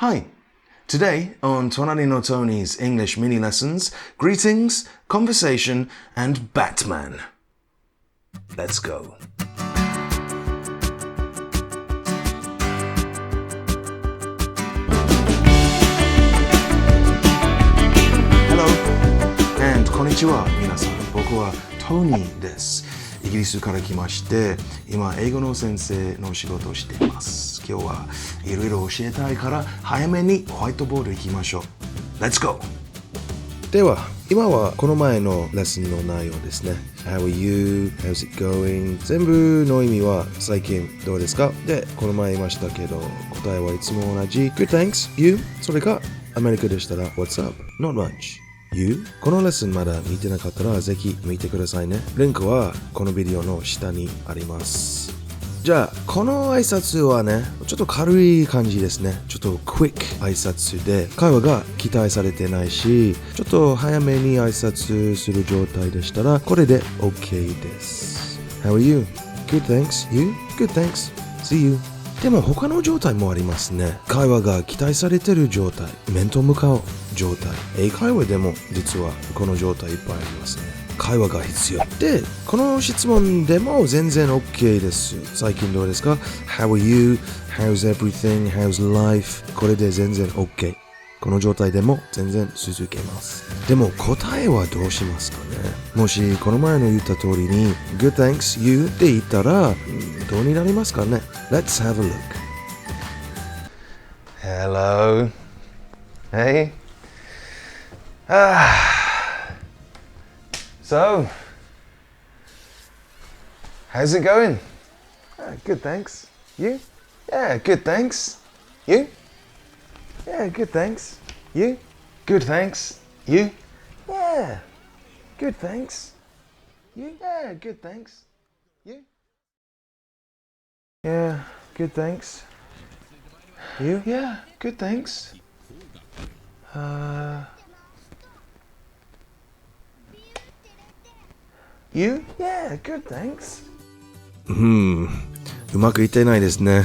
Hi. Today on Tonari no Tony's English mini lessons, greetings, conversation, and Batman. Let's go. Hello and こんにちは皆さん。僕はトニーです。イギリスから来まして、今英語の先生の仕事をしています。今日はいろいろ教えたいから早めにホワイトボード行きましょう。Let's go! では、今はこの前のレッスンの内容ですね。How are you? How's it going? 全部の意味は最近どうですか？で、この前言いましたけど、答えはいつも同じ。Good thanks, you. それかアメリカでしたら What's up? Not much.You? このレッスンまだ見てなかったらぜひ見てくださいね。リンクはこのビデオの下にあります。じゃあ、この挨拶はね、ちょっと軽い感じですね。ちょっとクイック挨拶で、会話が期待されてないし、ちょっと早めに挨拶する状態でしたら、これで OK です。How are you? Good thanks. You? Good thanks. See you.でも他の状態もありますね。会話が期待されている状態、面と向かう状態。英会話でも実はこの状態いっぱいありますね。会話が必要。で、この質問でも全然 OK です。最近どうですか？ How are you? How's everything? How's life? これで全然 OK。この状態でも全然続けます。でも答えはどうしますかね？もしこの前の言った通りに Good thanks you って言ったらどうになりますかね？ Let's have a look. Hello. Hey. So, how's it going? Good thanks. You? Yeah, good thanks. You?Yeah, good thanks. You? Good thanks. You? Yeah. Good thanks. You? Yeah, good thanks. You? Yeah, good thanks. You? Yeah, good thanks. You? Yeah, good thanks. うまくいってないですね。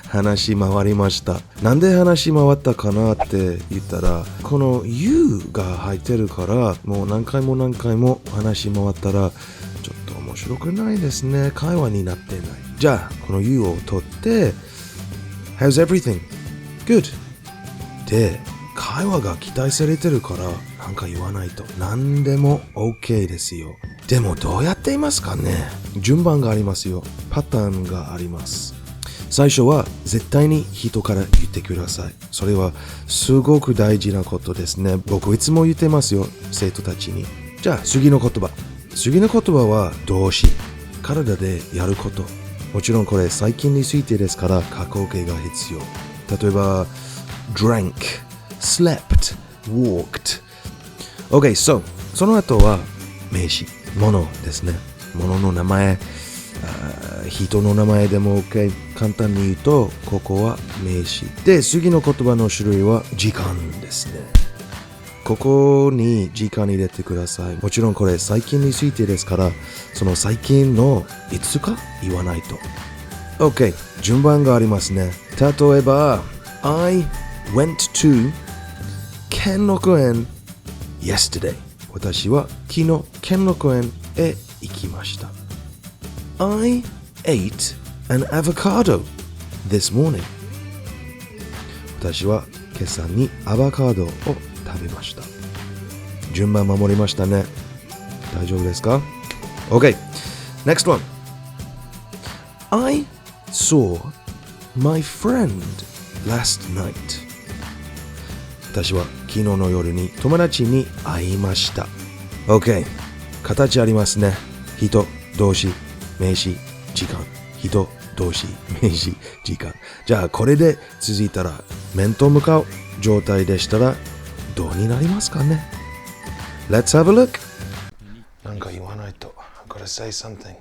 話回りました。なんで話回ったかなって言ったら、この You が入ってるから、もう何回も話回ったら、ちょっと面白くないですね。会話になってない。じゃあ、この You を取って、How's everything? Good. で、会話が期待されてるから、なんか言わないと。何でも OK ですよ。でもどうやっていますかね？順番がありますよ。パターンがあります。最初は絶対に人から言ってください。それはすごく大事なことですね。僕いつも言ってますよ。生徒たちに。じゃあ次の言葉。次の言葉は動詞。体でやること。もちろんこれ最近についてですから過去形が必要。例えば drank, slept, walked。OK, so その後は名詞。ものですね。ものの名前、人の名前でも OK。簡単に言うと、ここは名詞。で、次の言葉の種類は時間ですね。ここに時間入れてください。もちろんこれ最近についてですから、その最近のいつか言わないと。OK。順番がありますね。例えば、I went to 兼六園 yesterday。私は昨日、兼六園へ行きました。I ate an avocado this morning. 私は今朝にアボカドを食べました。順番守りましたね。大丈夫ですか？ OK. Next one. I saw my friend last night. 私は昨日の夜に友達に会いました。OK。形ありますね。人、動詞、名詞、時間。人、動詞、名詞、時間。じゃあこれで続いたら面と向かう状態でしたらどうになりますかね？ Let's have a look. なんか言わないと。I've got to say something.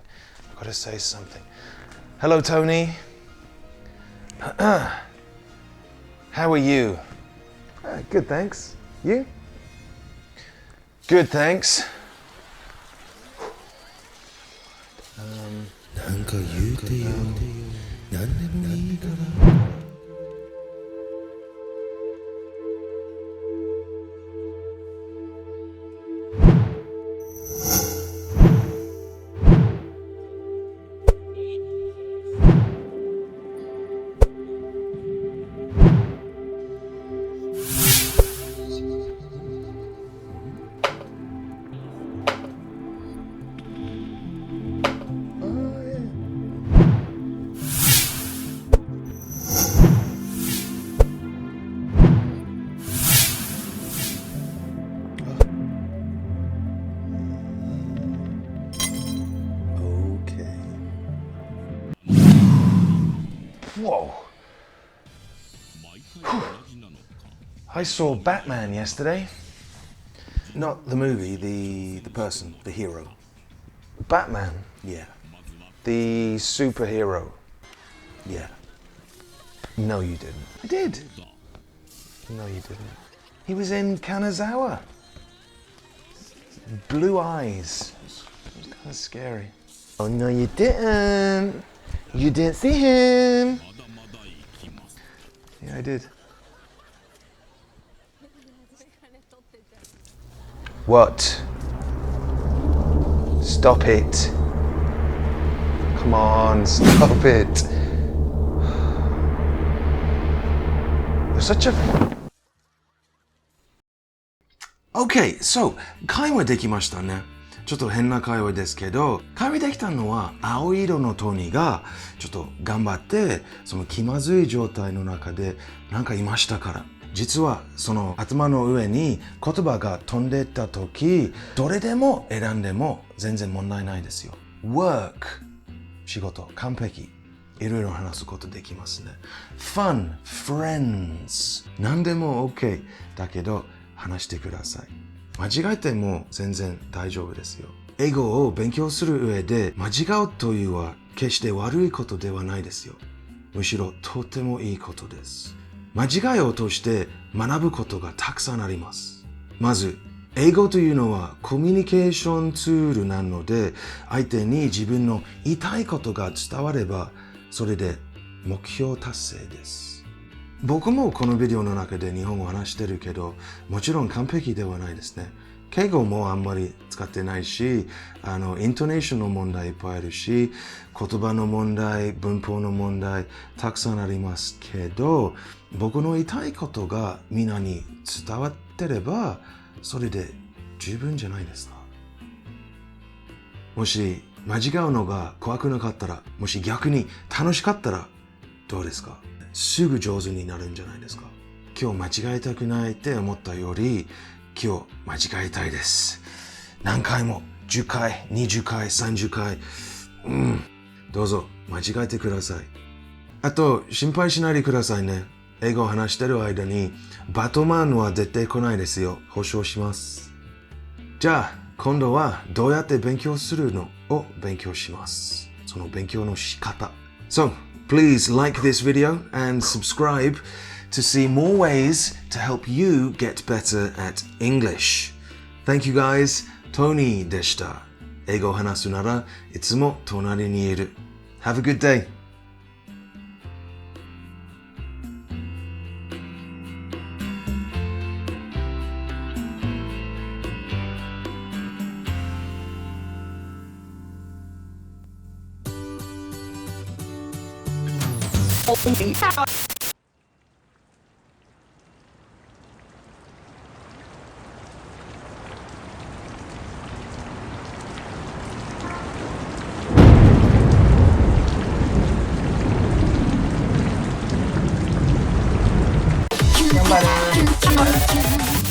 I've got to say something. Hello, Tony. How are you? Good, thanks. You? Good, thanks. なんか言うてよ。何でもいいから。Whoa. I saw Batman yesterday. Not the movie, the person, the hero. Batman, yeah. The superhero. Yeah. No, you didn't. I did. No, you didn't. He was in Kanazawa. Blue eyes. It was kind of scary. Oh, no, you didn't. You didn't see him. Yeah, I did. What? Stop it. Come on, stop it. You're such a... Okay, so 会話できましたね。ちょっと変な会話ですけど、会話できたのは青色のトニーがちょっと頑張ってその気まずい状態の中でなんかいましたから。実はその頭の上に言葉が飛んでいった時、どれでも選んでも全然問題ないですよ。work 仕事完璧。いろいろ話すことできますね。fun friends 何でも OK だけど話してください。間違えても全然大丈夫ですよ。英語を勉強する上で間違うというのは決して悪いことではないですよ。むしろとてもいいことです。間違いを通して学ぶことがたくさんあります。まず、英語というのはコミュニケーションツールなので、相手に自分の言いたいことが伝われば、それで目標達成です。僕もこのビデオの中で日本語を話してるけど、もちろん完璧ではないですね。敬語もあんまり使ってないし、イントネーションの問題いっぱいあるし、言葉の問題、文法の問題、たくさんありますけど、僕の言いたいことがみんなに伝わってれば、それで十分じゃないですか。もし間違うのが怖くなかったら、もし逆に楽しかったら、どうですか？すぐ上手になるんじゃないですか。今日間違えたくないって思ったより、今日間違えたいです。何回も10回、20回、30回、どうぞ間違えてください。あと心配しないでくださいね。英語を話してる間にバトマンは絶対来ないですよ。保証します。じゃあ今度はどうやって勉強するのを勉強します。その勉強の仕方。So, please like this video and subscribe to see more ways to help you get better at English. Thank you guys. Tony でした。英語を話すならいつも隣にいる。Have a good day.頑張れ。